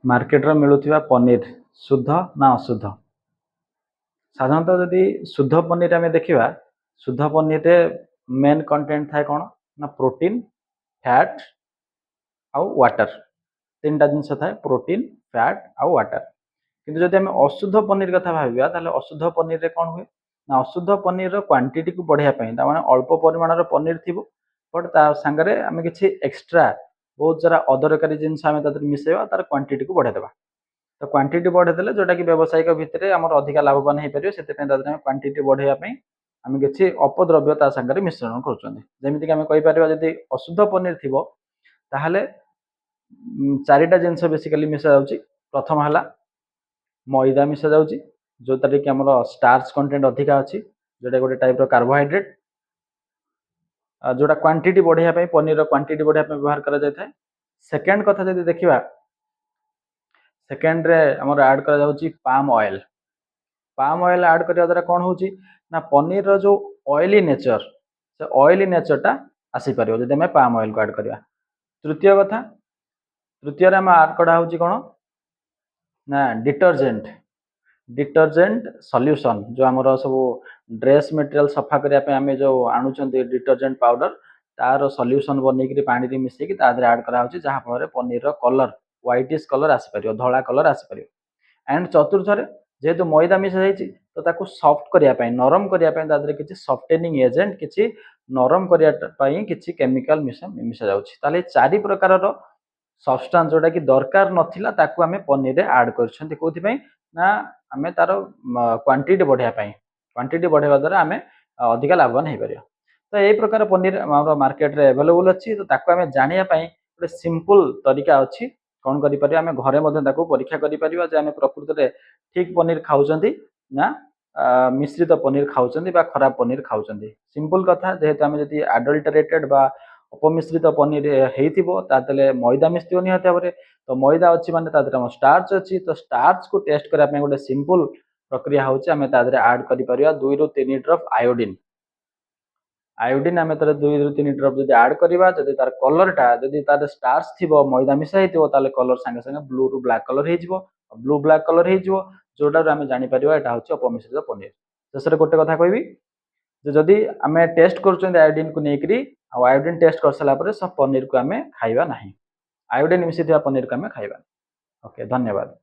Market रो मिलुथिबा पनीर शुद्ध ना अशुद्ध। साधारणतः जदि शुद्ध पनीर आम देखा शुद्ध पनीर रे मेन कंटेंट थाए कौन ना प्रोटीन फैट आउ वाटर तीन टा जिनस थाए प्रोटीन फैट आउ वाटर। किंतु जदि आम अशुद्ध पनीर कथा भाविबा ताले अशुद्ध पनीर रे कौन हुए ना अशुद्ध पनीर रो क्वांटिटी को बढ़ाया माने अल्प परिमाण रो पनीर थिबो बट ता संगरे आम किछि एक्स्ट्रा बहुत सारा अदरकारी जिनस आम तादर मिसेबा तार क्वांटिटी को बढ़ाई देबा। तो क्वांटिटी बढ़ाई जोटा कि व्यावसायिक भितर आम अधिक लाभवान हो पारे से क्वांटिटी बढ़ाई आम किसी अपद्रव्य ता सागर मिश्रण करमती आम कहीपर जब अशुद्ध पनीर थी ताहले चारिटा जिनस बेसिकली मिसा जाउची। प्रथम है मैदा मिसा जाउची जोटा कि आम स्टार्च कंटेंट अधिका अच्छी जोटा गोटे टाइप कार्बोहाइड्रेट जोटा क्वांटिटी बढ़ाई पनीर क्वांटिटी बढ़ाई व्यवहार करा जाय थाए। सेकेंड कथा जब देखा सेकेंड रे हमर ऐड करा जाउची पाम ऑयल ऐड करने द्वारा कौन होची ना पनीर रो जो ऑयली नेचर से ऑयली नेचरटा आसी पारियो जदि हमें पाम ऑयल को ऐड करवा। तृतीय कथा तृतीय रे हम ऐड करा होची कोन ना डिटर्जेंट सॉल्यूशन जो हमर सब ड्रेस मटेरियल सफा करिया पे हमें जो आणुचंती डिटर्जेंट पाउडर तार सॉल्यूशन बनै कि पानी रे मिसै कि तादरे ऐड करा होची जहां फल रे पनीर रो कलर व्हाइटिश कलर आसी पारियो धला कलर आसी पारियो। एंड चतुर्थ रे जेहेतु मैदा मिसा जाइए तो ताकू सॉफ्ट करने नरम करने किसी सफ्टेनिंग एजेंट किसी नरम करने किसी केमिकल मिसा जाऊँगी चारि प्रकार सब्सटेंस जोटा कि दरकार नथिला ताकू आमे पनीर रे ऐड करछंती कोथि ना आमे तार क्वांटिटी बढ़ाइबा द्वारा आमे अधिक लाभवान हो पारियो। तो यही प्रकार पनीर हमर मार्केट रे अवेलेबल अच्छी तो ताकू आमे जानिया पई गोटे सिंपल तरीका अच्छी कौन करें आम घरे परीक्षा करें प्रकृत में ठीक पनीर खाऊँ ना मिश्रित पनीर खाऊँ खराब पनीर खाऊँ। सिंपल कथा जेहेतु आम जब एडल्टरेटेड बा अपमिश्रित पनीर होते मैदा मिसो निहत भाव तो मैदा अच्छी मानते स्टार्च अच्छी तो स्टार्च को टेस्ट करने गोटे सिंपल प्रक्रिया हूँ आम ऐड कर 2 ରୁ 3 ड्रॉप आयोडीन आम 2 ରୁ 3 ड्रॉप जब ऐड करवा जब तार कलरटा जब तार स्टार्च थी मैदा मिसाई कलर सांगे सांगे ब्लू रु ब्लैक कलर हो ब्लू ब्लैक कलर हो जोटा आम जापर यहाँ हूँ अपमिश्रित पनीर। शेष में गोटे कथा कहबी जदि आम टेस्ट कर आयोडीन को लेकर आयोडीन टेस्ट कर सारापर सब पनीर को आम खाइबा ना आयोडीन मिसी पनीर को आम खाइबा। ओके धन्यवाद।